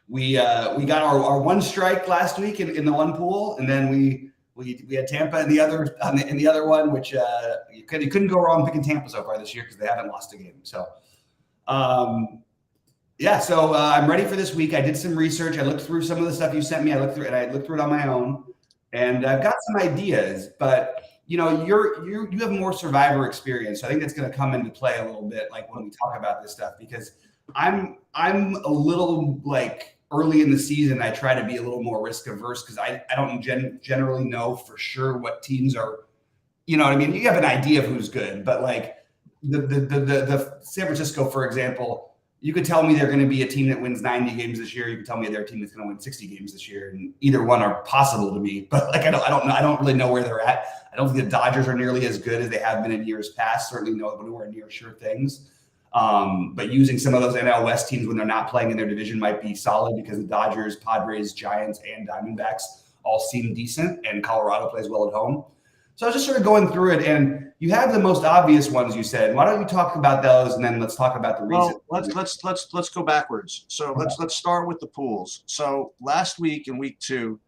We got our one strike last week in the one pool, and then we had Tampa in the other one, which you couldn't go wrong picking Tampa so far this year because they haven't lost a game. So I'm ready for this week. I did some research. I looked through some of the stuff you sent me. I looked through it on my own, and I've got some ideas. But you have more Survivor experience, so I think that's going to come into play a little bit, like when we talk about this stuff, because I'm a little like early in the season. I try to be a little more risk averse because I don't generally know for sure what teams are. You know what I mean? You have an idea of who's good, but like the San Francisco, for example. You could tell me they're going to be a team that wins 90 games this year. You could tell me they're a team that's going to win 60 games this year, and either one are possible to me. But like I don't know. I don't really know where they're at. I don't think the Dodgers are nearly as good as they have been in years past. Certainly nowhere near sure things. But using some of those NL West teams when they're not playing in their division might be solid because the Dodgers, Padres, Giants, and Diamondbacks all seem decent, and Colorado plays well at home. So I was just sort of going through it, and you have the most obvious ones you said. Why don't you talk about those, and then let's talk about the reason. Well, let's go backwards. So let's start with the pools. So last week in week 2,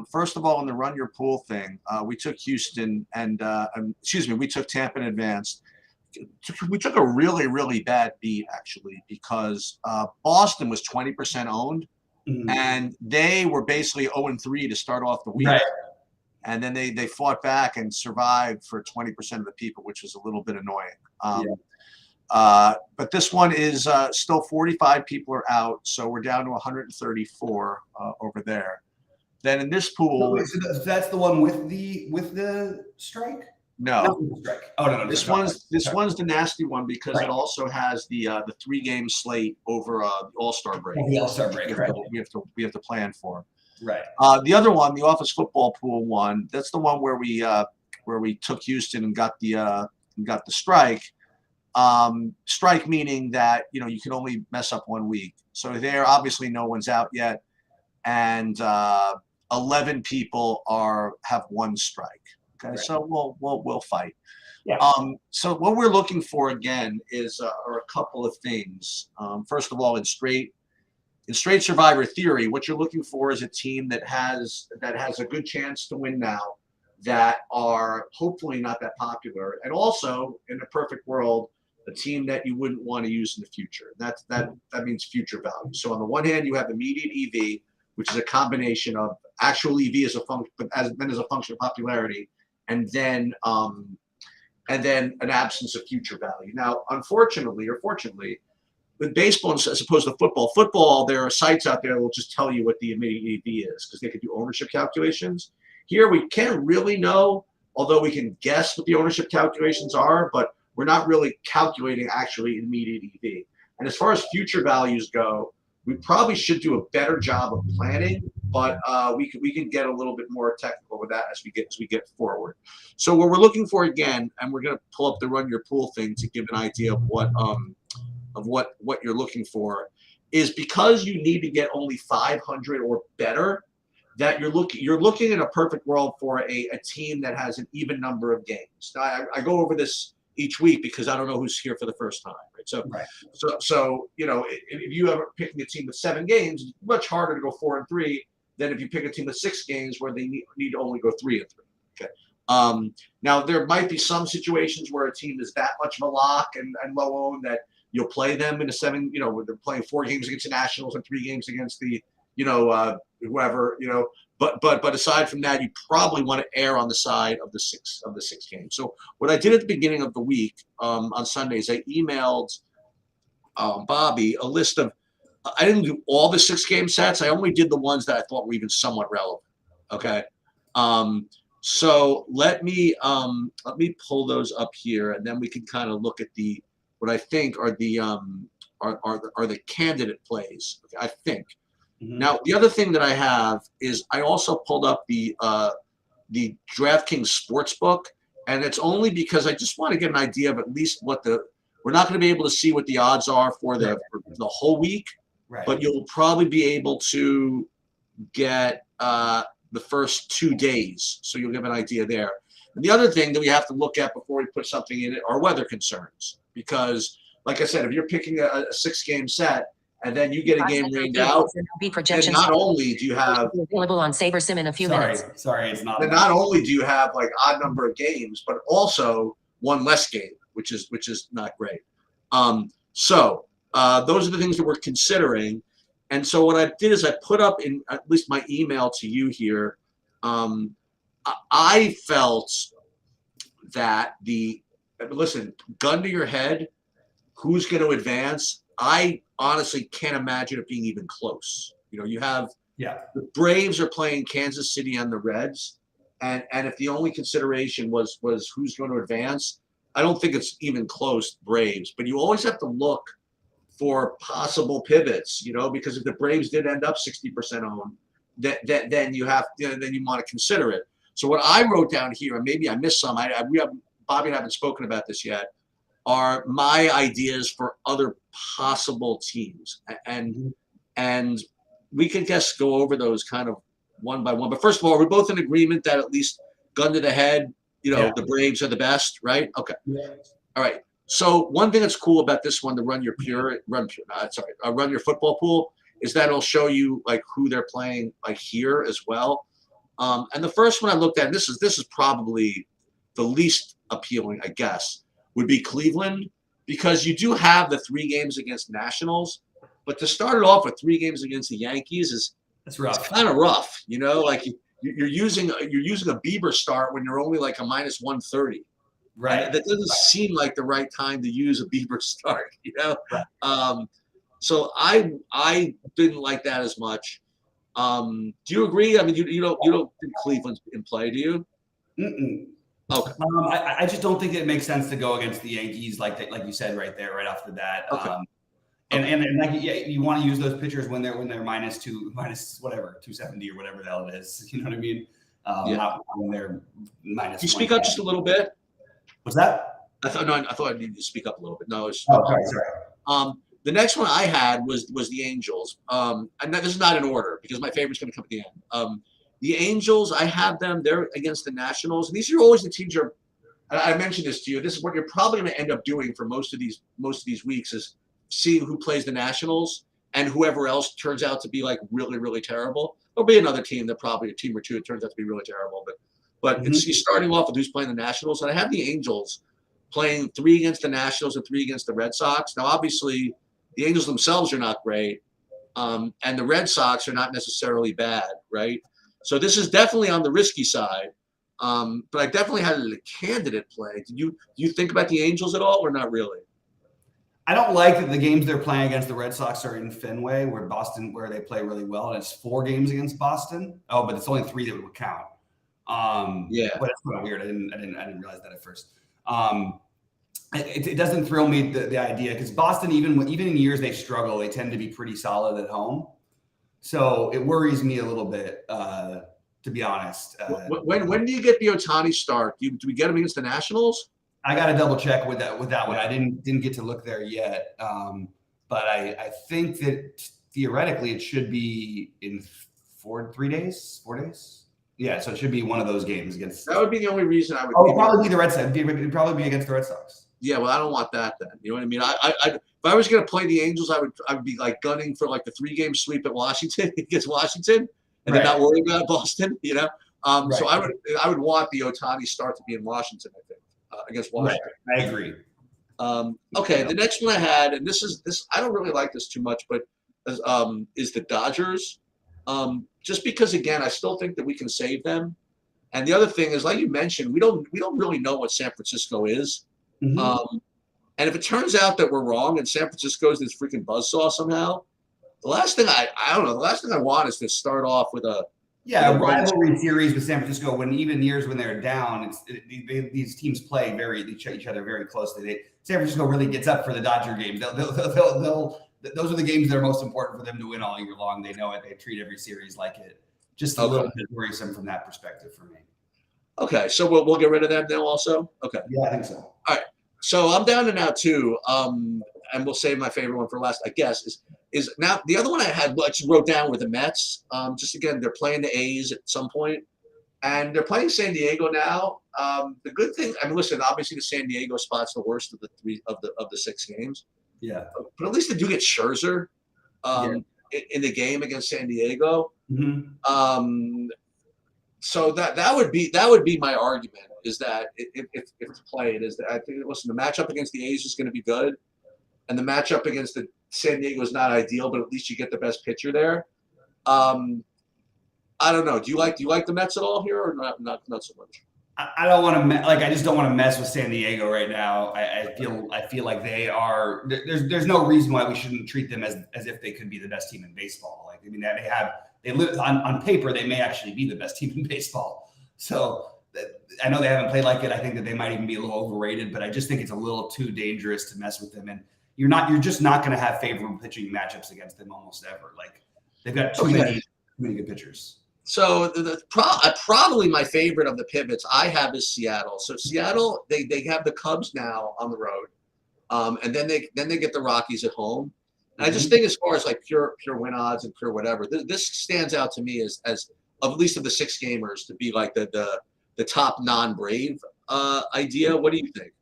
first of all, in the run your pool thing, we took Houston and we took Tampa in advance. We took a really, really bad beat actually because Boston was 20% owned, and they were basically 0-3 to start off the week. Right. And then they fought back and survived for 20% of the people, which was a little bit annoying. But this one is still 45 people are out, so we're down to 134 over there. Then in this pool, so that's the one with the strike. No. Strike. Oh no. This one's the nasty one because it also has the 3-game slate over the All-Star break. The All-Star break. Right. We have to plan for. Right. The other one, the office football pool one, that's the one where we took Houston and got the strike. Strike meaning that you can only mess up 1 week. So there, obviously, no one's out yet, and 11 people have 1 strike. Okay, right. So we'll fight. Yeah. So what we're looking for again are a couple of things. First of all, in straight Survivor theory, what you're looking for is a team that has a good chance to win now, that are hopefully not that popular, and also in a perfect world, a team that you wouldn't want to use in the future. That means future value. So on the one hand, you have immediate EV, which is a combination of actual EV as a function of popularity, and then an absence of future value. Now, unfortunately or fortunately, with baseball as opposed to football, there are sites out there that will just tell you what the immediate EV is because they could do ownership calculations. Here, we can't really know, although we can guess what the ownership calculations are, but we're not really calculating actually immediate EV. And as far as future values go, we probably should do a better job of planning, but we can get a little bit more technical with that as we get forward. So what we're looking for again, and we're going to pull up the run your pool thing to give an idea of what you're looking for, is because you need to get only 500 or better, that you're looking in a perfect world for a team that has an even number of games. Now, I go over this each week because I don't know who's here for the first time, right? So if you ever picking a team with 7 games, it's much harder to go 4-3 than if you pick a team with 6 games where they need to only go 3-3. Okay. Now there might be some situations where a team is that much of a lock and low owned that you'll play them in a 7, where they're playing 4 games against the Nationals and 3 games against the, whoever, but aside from that, you probably want to err on the side of the 6 games. So what I did at the beginning of the week on Sundays, I emailed Bobby a list of, I didn't do all the 6-game sets. I only did the ones that I thought were even somewhat relevant. Okay. So let me pull those up here, and then we can kind of look at what I think are the candidate plays. Okay, I think. Mm-hmm. Now, the other thing that I have is I also pulled up the DraftKings Sportsbook, and it's only because I just want to get an idea of at least we're not going to be able to see what the odds are for the whole week, right. But you'll probably be able to get the first 2 days, so you'll give an idea there. And the other thing that we have to look at before we put something in it are weather concerns, because, like I said, if you're picking a 6-game set and then you get a game rained out, then not only do you have available on Saber Sim in a few minutes. Sorry, it's not. Then not only do you have like odd number of games, but also one less game, which is not great. So those are the things that we're considering. And so what I did is I put up in at least my email to you here. I felt that listen, gun to your head, who's going to advance? I honestly can't imagine it being even close. You know, you have the Braves are playing Kansas City and the Reds, and if the only consideration was who's going to advance, I don't think it's even close, Braves. But you always have to look for possible pivots, you know, because if the Braves did end up 60% owned, then you have then you want to consider it. So what I wrote down here, and maybe I missed some, Bobby and I haven't spoken about this yet, are my ideas for other possible teams, and we can just go over those kind of one by one. But first of all, we're both in agreement that at least gun to the head, you know, the Braves are the best, right? Okay. Yeah. All right. So one thing that's cool about this one, to run your football pool, is that it'll show you like who they're playing like here as well. And the first one I looked at, and this is probably the least appealing, I guess, would be Cleveland, because you do have the 3 games against Nationals, but to start it off with 3 games against the Yankees it's kind of rough, you know. Like you're using a Bieber start when you're only like a minus 130. Right. And that doesn't seem like the right time to use a Bieber start, you know. Right. So I didn't like that as much. Do you agree? I mean, you don't think Cleveland's in play, do you? Mm-mm. Okay. I just don't think it makes sense to go against the Yankees like you said right there, right off the bat. Okay. And like you want to use those pitchers when they're minus whatever 270 or whatever the hell it is. You know what I mean? Not when they're minus. Can you speak up just a little bit? What's that? I thought I needed to speak up a little bit. No, sorry. The next one I had was the Angels. And this is not in order because my favorite's going to come at the end. The Angels, I have them. They're against the Nationals. And these are always the teams. I mentioned this to you. This is what you're probably going to end up doing for most of these weeks is seeing who plays the Nationals and whoever else turns out to be like really, really terrible. There'll be another team that probably a team or two that turns out to be really terrible. But it's starting off with who's playing the Nationals. And I have the Angels playing 3 against the Nationals and 3 against the Red Sox. Now, obviously, the Angels themselves are not great, and the Red Sox are not necessarily bad, right? So this is definitely on the risky side, but I definitely had it as a candidate play. Do you think about the Angels at all, or not really? I don't like that the games they're playing against the Red Sox are in Fenway, where they play really well, and it's 4 games against Boston. Oh, but it's only 3 that would count. But it's kind of weird. I didn't realize that at first. It doesn't thrill me the idea because Boston, even in years they struggle, they tend to be pretty solid at home. So it worries me a little bit, to be honest. When do you get the Ohtani start? Do we get him against the Nationals? I got to double check with that one. I didn't get to look there yet, but I think that theoretically it should be in 4 days. Yeah, so it should be one of those games against. That would be the only reason I would. Oh, it'd probably be the Red Sox. It'd probably be against the Red Sox. Yeah, well, I don't want that then. You know what I mean? If I was going to play the Angels, I would be like gunning for like the 3-game sweep at Washington against Washington, and then not worry about Boston. You know, so I would want the Ohtani start to be in Washington. I think against Washington. Right. I agree. Okay, the next one I had, and this I don't really like this too much, but is the Dodgers. Just because again, I still think that we can save them. And the other thing is, like you mentioned, we don't really know what San Francisco is. Mm-hmm. And if it turns out that we're wrong and San Francisco is this freaking buzzsaw somehow, the last thing the last thing I want is to start off with a rivalry series with San Francisco. When even years when they're down, these teams play each other very closely. San Francisco really gets up for the Dodger games. Those are the games that are most important for them to win all year long. They know it. They treat every series like it. Just a little bit worrisome from that perspective for me. Okay, so we'll get rid of them now also? Okay. Yeah, I think so. All right. So I'm down to now 2, and we'll save my favorite one for last, I guess, is now the other one I had, I just wrote down with the Mets. Just again, they're playing the A's at some point, and they're playing San Diego now. The good thing, I mean, listen, obviously the San Diego spot's the worst of the 3 of the 6 games. Yeah. But at least they do get Scherzer. in the game against San Diego. Mm-hmm. So that would be my argument, is that if it's played, is that I think, listen, the matchup against the A's is going to be good, and the matchup against the San Diego is not ideal, but at least you get the best pitcher there. I don't know. Do you like the Mets at all here, or not so much? I don't want to I just don't want to mess with San Diego right now. I feel like they are. There's no reason why we shouldn't treat them as if they could be the best team in baseball. Like, I mean, they live on paper, they may actually be the best team in baseball. So I know they haven't played like it. I think that they might even be a little overrated, but I just think it's a little too dangerous to mess with them. And you're just not going to have favorable pitching matchups against them almost ever. Like, they've got too many good pitchers. So probably my favorite of the pivots I have is Seattle. So Seattle, they have the Cubs now on the road, and then they get the Rockies at home. And I just think, as far as like pure win odds and pure whatever, this stands out to me as at least of the 6 gamers to be like the top non-Brave idea. What do you think?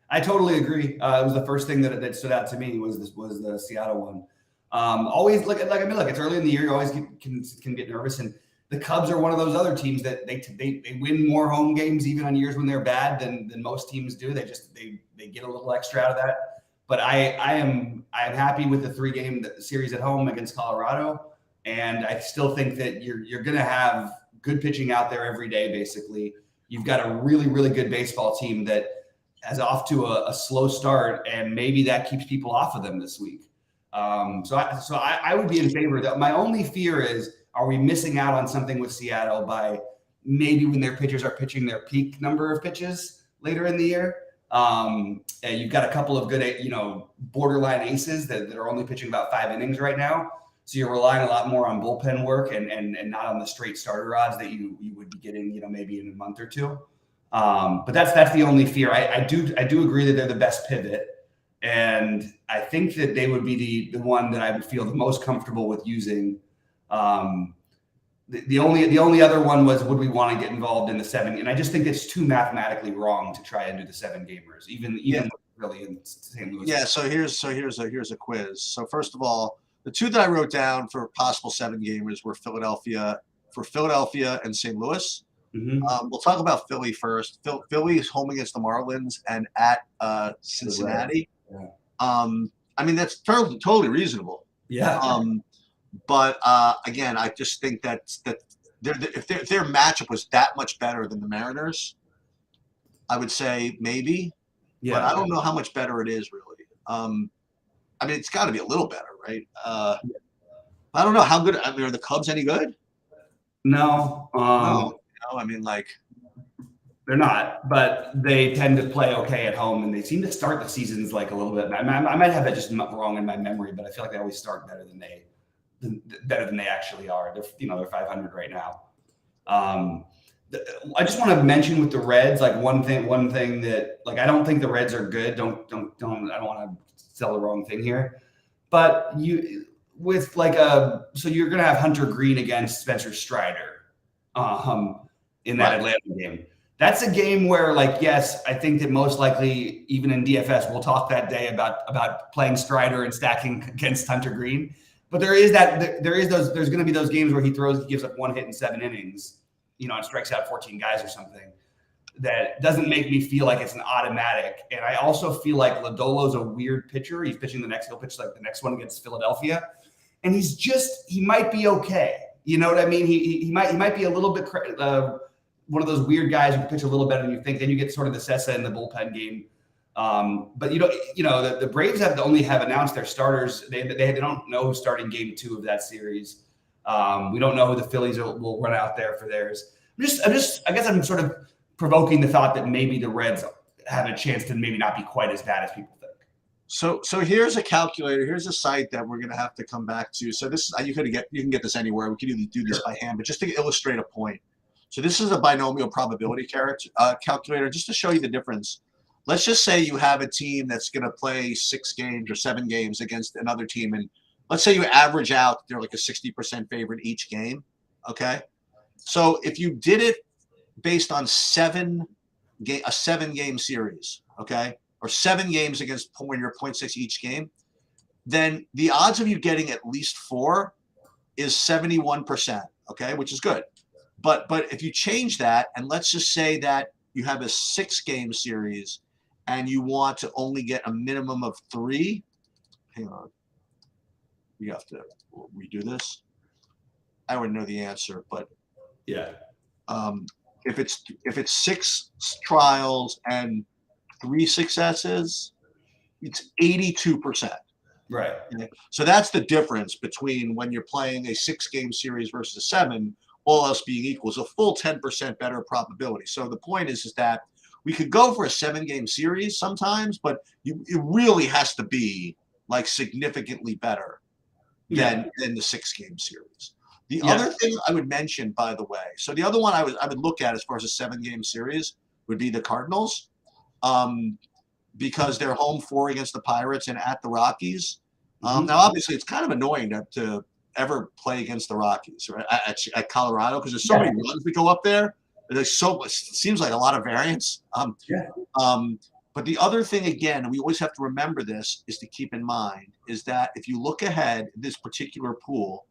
I totally agree. It was the first thing that stood out to me was the Seattle one. Always look, it's early in the year. You always can get nervous, and the Cubs are one of those other teams that they win more home games even on years when they're bad than most teams do. They get a little extra out of that. But I am happy with the 3-game series at home against Colorado, and I still think that you're going to have good pitching out there every day. Basically, you've got a really, really good baseball team that has off to a slow start, and maybe that keeps people off of them this week. So I would be in favor of that. My only fear is, are we missing out on something with Seattle by maybe when their pitchers are pitching their peak number of pitches later in the year? And you've got a couple of good, borderline aces that are only pitching about 5 innings right now. So you're relying a lot more on bullpen work and not on the straight starter odds that you would be getting, maybe in a month or two. But that's the only fear. I do agree that they're the best pivot. And I think that they would be the one that I would feel the most comfortable with using. The only other one was, would we want to get involved in the 7? And I just think it's too mathematically wrong to try and do the 7 gamers, even really in St. Louis. Yeah. So here's a quiz. So first of all, the 2 that I wrote down for possible 7 gamers were Philadelphia and St. Louis. Mm-hmm. We'll talk about Philly first. Philly is home against the Marlins and at Cincinnati. Yeah. I mean, that's totally reasonable. Yeah. But again, I just think that if their matchup was that much better than the Mariners, I would say maybe. Yeah. But I don't know how much better it is really. I mean, it's got to be a little better, right? I don't know how good. I mean, are the Cubs any good? No. No. I mean, like, they're not, but they tend to play okay at home, and they seem to start the seasons like a little bit. I might have that just wrong in my memory, but I feel like they always start better than they actually are. They're 500 right now. I just want to mention with the Reds, like one thing that, like, I don't think the Reds are good. I don't want to sell the wrong thing here, but so you're going to have Hunter Green against Spencer Strider, in that Atlanta game. That's a game where, like, yes, I think that most likely, even in DFS, we'll talk that day about playing Strider and stacking against Hunter Green. But there's going to be those games where he gives up 1 hit in 7 innings, and strikes out 14 guys or something. That doesn't make me feel like it's an automatic. And I also feel like Lodolo's a weird pitcher. He's pitching he'll pitch like the next one against Philadelphia, and he might be okay. You know what I mean? He might be a little bit one of those weird guys who can pitch a little better than you think. Then you get sort of the Sessa in the bullpen game. But the Braves only have announced their starters. They don't know who's starting game 2 of that series. We don't know who the Phillies will run out there for theirs. I guess I'm sort of provoking the thought that maybe the Reds have a chance to maybe not be quite as bad as people think. So here's a calculator. Here's a site that we're going to have to come back to. So this you can get this anywhere. We could either do this by hand, but just to illustrate a point. So this is a binomial probability calculator, just to show you the difference. Let's just say you have a team that's going to play 6 games or 7 games against another team, and let's say you average out, they're like a 60% favorite each game. Okay, so if you did it based on a 7-game series, okay, or 7 games against when you're 0.6 each game, then the odds of you getting at least 4 is 71%, okay, which is good. But if you change that, and let's just say that you have a 6-game series and you want to only get a minimum of 3, hang on, we have to redo this. I already know the answer, but yeah. If it's 6 trials and 3 successes, it's 82%. Right. Okay? So that's the difference between when you're playing a 6-game series versus a 7, all else being equal, is a full 10% better probability. So the point is that we could go for a 7-game series sometimes, but it really has to be like significantly better than the 6-game series. The other thing I would mention, by the way, so the other one I would look at as far as a 7-game series would be the Cardinals, because they're home 4 against the Pirates and at the Rockies. Now, obviously, it's kind of annoying to ever play against the Rockies, right, at Colorado, because there's so many runs that go up there. There's so it seems like a lot of variance. But the other thing, again, and we always have to remember this, is to keep in mind is that if you look ahead this particular pool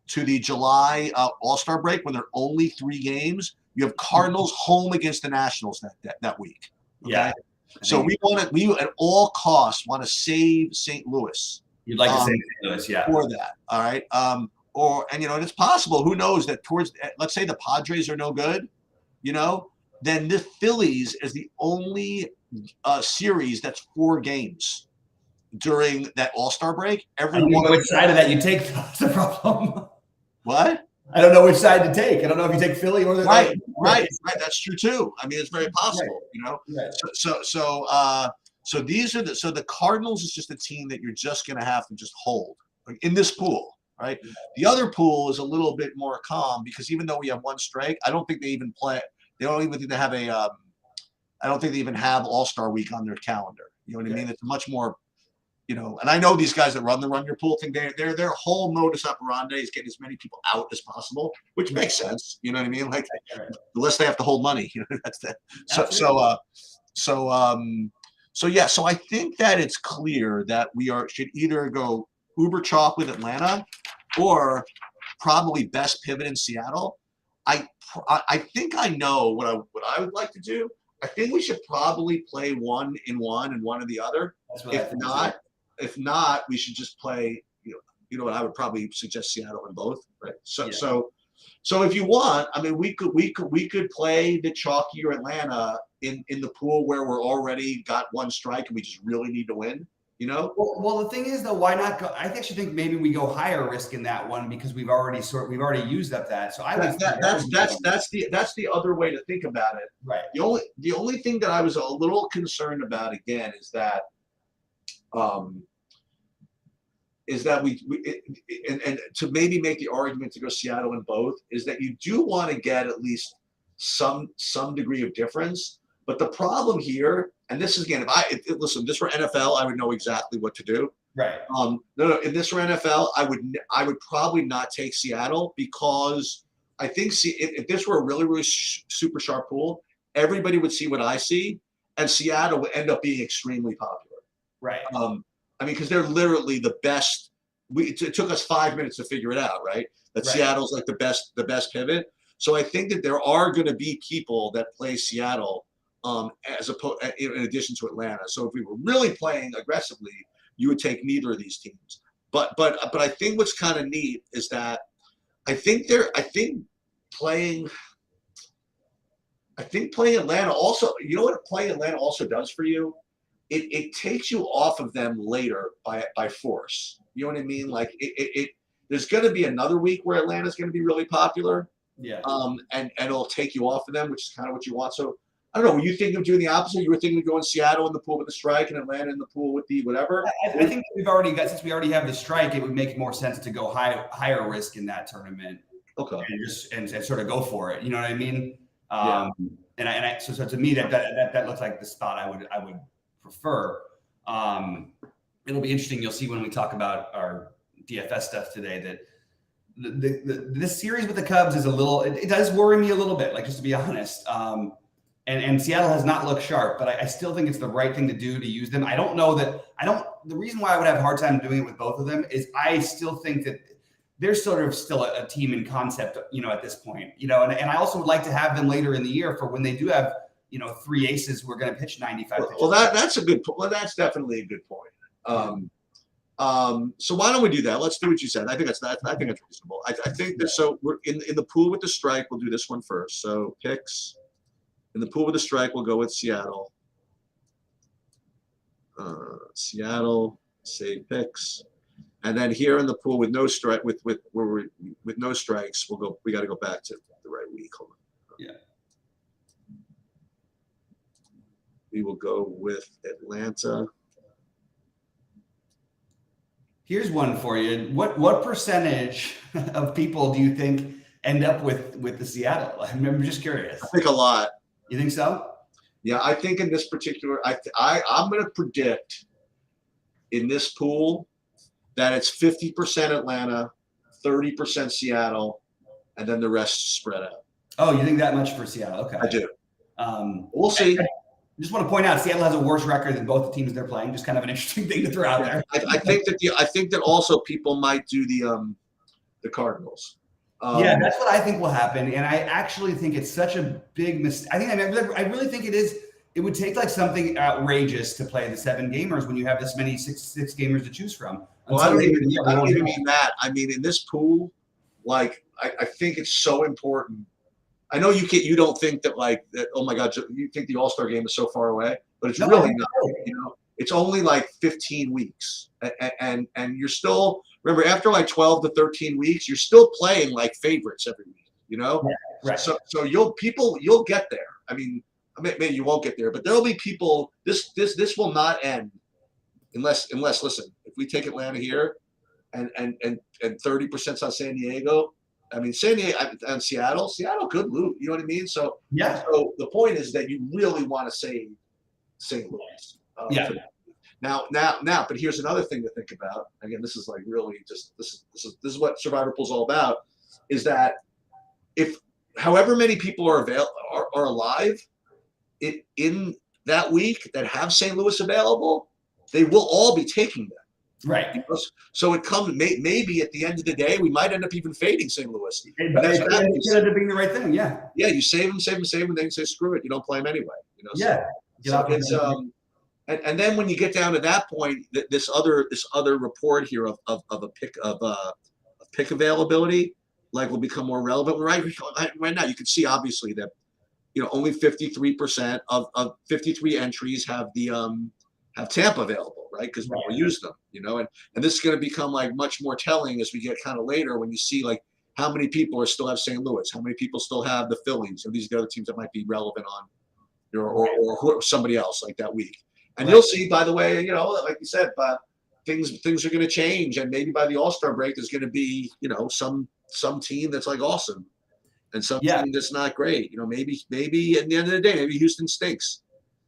to the July All-Star break, when there are only 3 games, you have Cardinals home against the Nationals that week. Okay? Yeah. So we at all costs want to save St. Louis. You'd like to say St. Louis, yeah. For that, all right. And it's possible. Who knows that towards, let's say the Padres are no good, then the Phillies is the only series that's 4 games during that All-Star break. I don't know which side of that you take. That's the problem. What? I don't know which side to take. I don't know if you take Philly or the right. That's true too. I mean, it's very possible. Right. So these are the Cardinals is just a team that you're just going to have to just hold in this pool, right? The other pool is a little bit more calm because even though we have 1 strike, I don't think they even play. They don't even think they have I don't think they even have All-Star Week on their calendar. You know what I mean? It's much more. And I know these guys that run your pool thing, their whole modus operandi is getting as many people out as possible, which makes sense. You know what I mean? Like, the less they have to hold money, that's that. So I think that it's clear that we should either go uber chalk with Atlanta or probably best pivot in Seattle. I think I know what I would like to do. I think we should probably play 1 in 1 and 1 in the other. If not, we should just play. What I would probably suggest Seattle in both. Right. So if you want, I mean, we could play the chalkier Atlanta in the pool where we're already got 1 strike and we just really need to win. Well, the thing is though, why not go? I actually think maybe we go higher risk in that one because we've already used up that. So that's the other way to think about it. Right. The only thing that I was a little concerned about again is that and to maybe make the argument to go Seattle in both is that you do want to get at least some degree of difference. But the problem here, and this is again, if this were NFL, I would know exactly what to do. Right. No. If this were NFL, I would probably not take Seattle because I think if this were a really, really super sharp pool, everybody would see what I see, and Seattle would end up being extremely popular. Right. I mean, because they're literally the best. It took us 5 minutes to figure it out, right? That Seattle's like the best pivot. So I think that there are going to be people that play Seattle as opposed in addition to Atlanta. So if we were really playing aggressively, you would take neither of these teams. But I think what's kind of neat is that I think playing Atlanta also. You know what playing Atlanta also does for you? It takes you off of them later by force. You know what I mean? Like there's going to be another week where Atlanta's going to be really popular. Yeah. And it'll take you off of them, which is kind of what you want. So I don't know. Were you thinking of doing the opposite? You were thinking of going Seattle in the pool with the strike and Atlanta in the pool with the whatever? I think since we already have the strike, it would make more sense to go higher risk in that tournament. Okay. And sort of go for it. You know what I mean? So to me that looks like the spot I would prefer. It'll be interesting. You'll see when we talk about our DFS stuff today that this series with the Cubs is it does worry me a little bit. Like, just to be honest, And Seattle has not looked sharp, but I still think it's the right thing to do to use them. The reason why I would have a hard time doing it with both of them is I still think that they're sort of still a team in concept, at this point, and I also would like to have them later in the year for when they do have, 3 aces who are going to pitch 95 pitches. Well, that's a good point. Well, that's definitely a good point. So why don't we do that? Let's do what you said. I think that's reasonable. I think that, so we're in the pool with the strike. We'll do this one first. So picks in the pool with the strike. We'll go with Seattle. Seattle, save picks. And then here in the pool with no strike, with no strikes, we got to go back to the right week. Hold on. Yeah. We will go with Atlanta. Here's one for you. What percentage of people do you think end up with the Seattle? I'm just curious. I think a lot. You think so? Yeah, I think in this particular, I'm going to predict in this pool that it's 50% Atlanta, 30% Seattle, and then the rest spread out. Oh, you think that much for Seattle? Okay. I do. We'll see. I just want to point out Seattle has a worse record than both the teams they're playing. Just kind of an interesting thing to throw out there. I think that also people might do the Cardinals. Yeah, that's what I think will happen, and I actually think it's such a big mistake. I really think it is. It would take like something outrageous to play the 7 gamers when you have this many six gamers to choose from. Well, I don't even mean that. I mean, in this pool, like I think it's so important. I know you don't think that like that. Oh my God, you think the All-Star game is so far away, but it's really not. It's only like 15 weeks, and you're still, remember, after like 12 to 13 weeks, you're still playing like favorites every week. Yeah, right. So you'll get there. I mean, maybe you won't get there, but there'll be people. This will not end unless listen, if we take Atlanta here, and 30% on San Diego. I mean, San Diego and Seattle could lose. You know what I mean? So yeah. So the point is that you really want to save St. Louis. Now, but here's another thing to think about. Again, this is like really just this is what Survivor Pool is all about. Is that if however many people are alive in that week that have St. Louis available, they will all be taking them. Right. So it comes maybe at the end of the day, we might end up even fading St. Louis. But that's end up being the right thing. Yeah. Yeah, you save them, and then you say screw it. You don't play them anyway. Yeah. And then when you get down to that point, this other report here of pick availability will become more relevant. Right now, you can see obviously that only 53% of 53 entries have Tampa available, right? Because we will use them, and this is going to become like much more telling as we get kind of later when you see like how many people still have St. Louis, how many people still have the Phillies, and these are the other teams that might be relevant on, or somebody else like that week. And you'll see, by the way, like you said, things are going to change, and maybe by the All-Star break, there's going to be, some team that's like awesome, and some team that's not great. Maybe at the end of the day, maybe Houston stinks.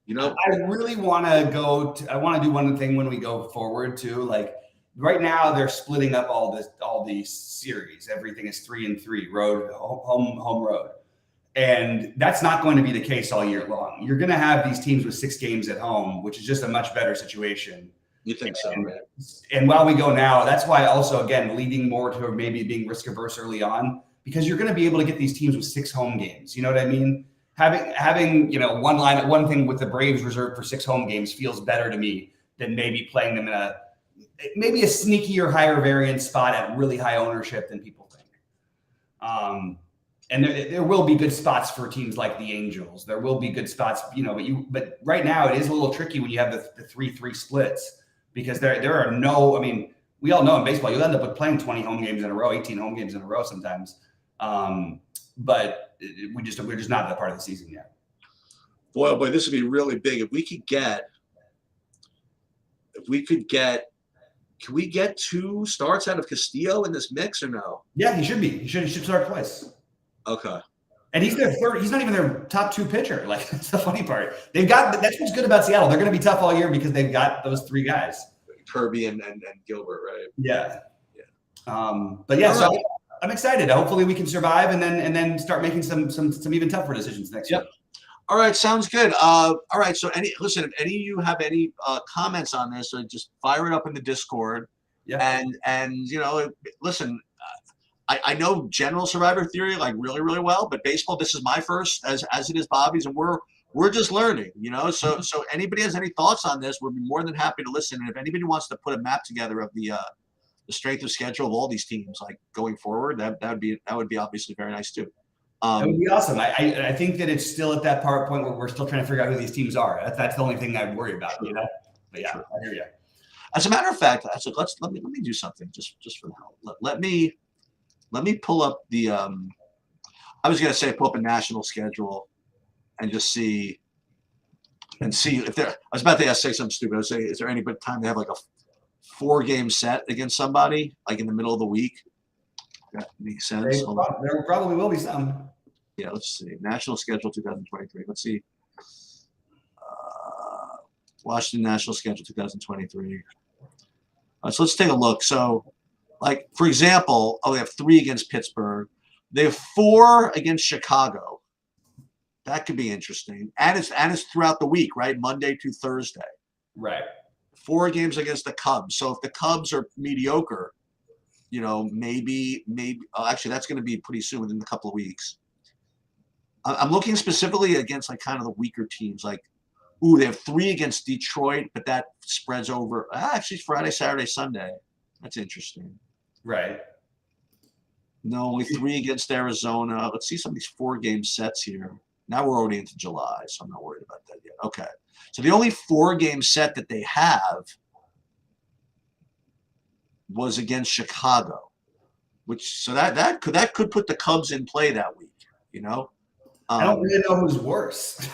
I really want to I want to do one thing when we go forward too. Like right now, they're splitting up all these series. Everything is 3-3, road, home, road. And that's not going to be the case all year long. You're going to have these teams with 6 games at home, which is just a much better situation. You think so, right? And while we go now, that's why also, again, leading more to maybe being risk averse early on, because you're going to be able to get these teams with 6 home games. You know what I mean? Having one thing with the Braves reserved for 6 home games feels better to me than maybe playing them in a sneakier, higher variance spot at really high ownership than people think. And there will be good spots for teams like the Angels. There will be good spots, but right now it is a little tricky when you have the 3-3 splits, because there are no, we all know in baseball, you'll end up with playing 20 home games in a row, 18 home games in a row sometimes. But we're just not that part of the season yet. Boy, this would be really big. If we could get, can we get 2 starts out of Castillo in this mix or no? Yeah, he should be. He should start twice. Okay. And he's their third. He's not even their top 2 pitcher. Like, that's the funny part. That's what's good about Seattle. They're going to be tough all year because they've got those 3 guys. Kirby and Gilbert, right? Yeah. But yeah, so I'm excited. Hopefully we can survive and then start making some even tougher decisions next year. All right, sounds good. All right, so listen, if any of you have any comments on this, just fire it up in the Discord. Yeah. And listen, I know general Survivor theory like really, really well, but baseball, this is my first, as it is Bobby's, and we're just learning, So anybody has any thoughts on this, we'd be more than happy to listen. And if anybody wants to put a map together of the strength of schedule of all these teams, like going forward, that would be obviously very nice too. That would be awesome. I think that it's still at that point where we're still trying to figure out who these teams are. That's the only thing I worry about, But yeah, sure. I hear you. As a matter of fact, let me do something just for now. Let me pull up the. I was gonna say pull up a national schedule, and just see if there. I was about to say something stupid. I would say, is there any time they have like a 4-game set against somebody like in the middle of the week? That makes sense. There probably will be some. Yeah, let's see. National schedule 2023. Let's see. Washington National schedule 2023. So let's take a look. So, like, for example, they have 3 against Pittsburgh. They have 4 against Chicago. That could be interesting. And it's throughout the week, right? Monday to Thursday. Right. 4 games against the Cubs. So if the Cubs are mediocre, maybe actually that's going to be pretty soon, within a couple of weeks. I'm looking specifically against like kind of the weaker teams. Like, they have 3 against Detroit, but that spreads over actually Friday, Saturday, Sunday. That's interesting. Right. No, only 3 against Arizona. Let's see some of these 4-game sets here. Now we're already into July, so I'm not worried about that yet. Okay. So the only 4-game set that they have was against Chicago, so that could put the Cubs in play that week. I don't really know who's worse.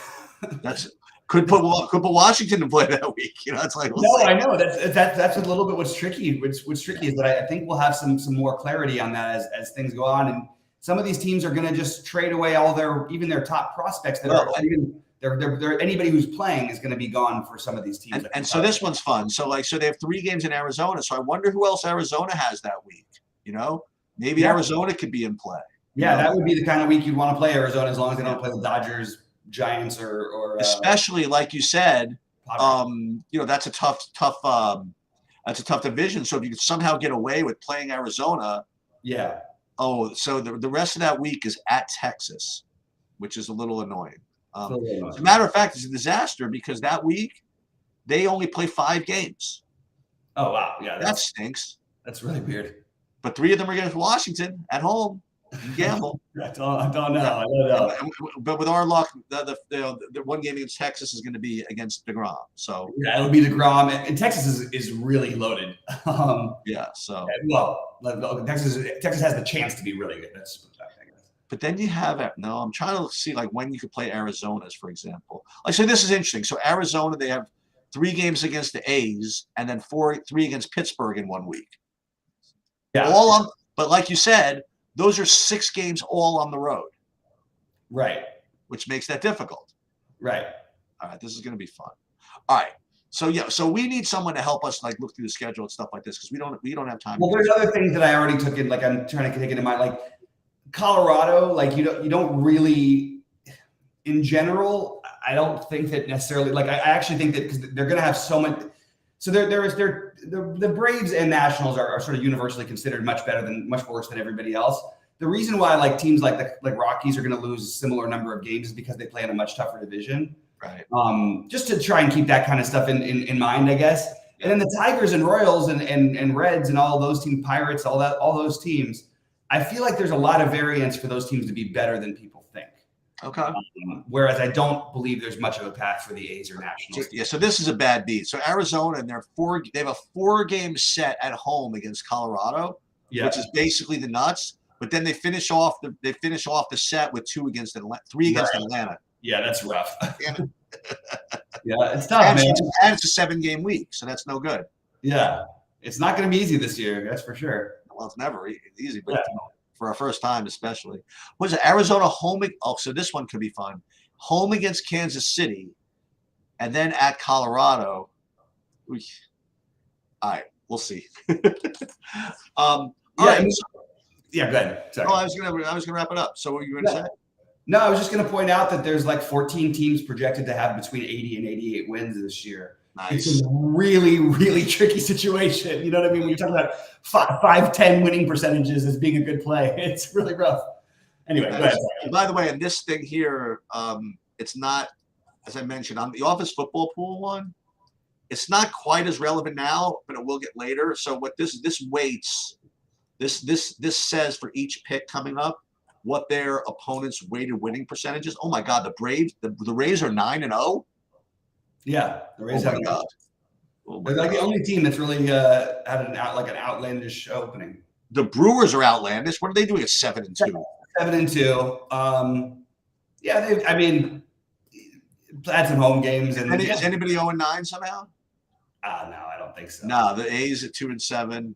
Could put Washington in play that week. It's like I know that's a little bit what's tricky. What's tricky is that I think we'll have some more clarity on that as things go on, and some of these teams are going to just trade away all their top prospects that are even. Anybody who's playing is going to be gone for some of these teams. And so this one's fun. So they have 3 games in Arizona. So I wonder who else Arizona has that week. Maybe Arizona could be in play. Yeah, that would be the kind of week you'd want to play Arizona, as long as they don't play the Dodgers, Giants, or especially like you said, that's a tough division. So if you could somehow get away with playing Arizona, yeah. Oh, so the rest of that week is at Texas, which is a little annoying. As a matter of fact, it's a disaster because that week they only play 5 games. Oh wow, yeah, that stinks. That's really weird. But 3 of them are against Washington at home. You gamble. I don't know. But with our luck, the 1 game against Texas is going to be against DeGrom. So yeah, it'll be DeGrom, and Texas is really loaded. Yeah. So Texas has the chance to be really good. That's what I think. But then you have I'm trying to see like when you could play Arizona's, for example. Like, so this is interesting. So Arizona, they have 3 games against the A's, and then 3 against Pittsburgh in 1 week. Yeah. But like you said, those are 6 games all on the road. Right. Which makes that difficult. Right. All right. This is going to be fun. All right. So we need someone to help us like look through the schedule and stuff like this because we don't have time. Well, there's other things that I already took in. Like I'm trying to take into mind, like Colorado. Like you don't really, in general, I don't think that necessarily. Like I actually think that because they're going to have so much. So the Braves and Nationals are sort of universally considered much worse than everybody else. The reason why like teams like Rockies are going to lose a similar number of games is because they play in a much tougher division. Right. Just to try and keep that kind of stuff in mind, I guess. And then the Tigers and Royals and Reds and all those teams, Pirates, all those teams, I feel like there's a lot of variance for those teams to be better than people think. Okay. Whereas I don't believe there's much of a path for the A's or Nationals. Yeah, so this is a bad beat. So Arizona, and they have a 4-game set at home against Colorado, which is basically the nuts. But then they finish off the set with 3 against Atlanta. Yeah, that's rough. Yeah, it's tough, man. And it's a 7-game week, so that's no good. Yeah, it's not going to be easy this year, that's for sure. Well, it's never easy, but for our first time especially. Was it Arizona home? Oh, so this one could be fun. Home against Kansas City, and then at Colorado. All right, we'll see. All right. Yeah, go ahead. Sorry. Oh, I was gonna wrap it up. So what were you going to say? No, I was just going to point out that there's like 14 teams projected to have between 80 and 88 wins this year. Nice. It's a really, really tricky situation. You know what I mean? When you're talking about 5-10 winning percentages as being a good play, it's really rough. Anyway, go ahead. And by the way, in this thing here, it's not, as I mentioned, on the office football pool one, it's not quite as relevant now, but it will get later. So what this weights, this says for each pick coming up, what their opponent's weighted winning percentage is. Oh my God, the Braves, the Rays are 9-0. Yeah, the Rays Oh have my God. They're like the only team that's really had an outlandish opening. The Brewers are outlandish. What are they doing at 7-2? 7-2. Yeah, I mean, had some home games. And Is anybody 0-9 somehow? No, I don't think so. No, the A's at 2-7.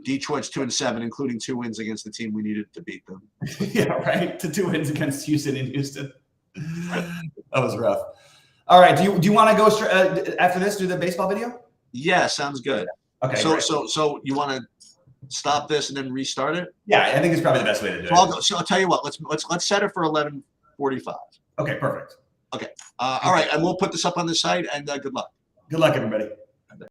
Detroit's 2-7, including 2 wins against the team we needed to beat them. Yeah, right. To 2 wins against Houston in Houston. That was rough. All right. Do you want to go after this? Do the baseball video? Yeah, sounds good. Okay. So you want to stop this and then restart it? Yeah, I think it's probably the best way to do it. So I'll tell you what. Let's set it for 11:45. Okay, perfect. Okay. All right, and we'll put this up on the site. And good luck. Good luck, everybody.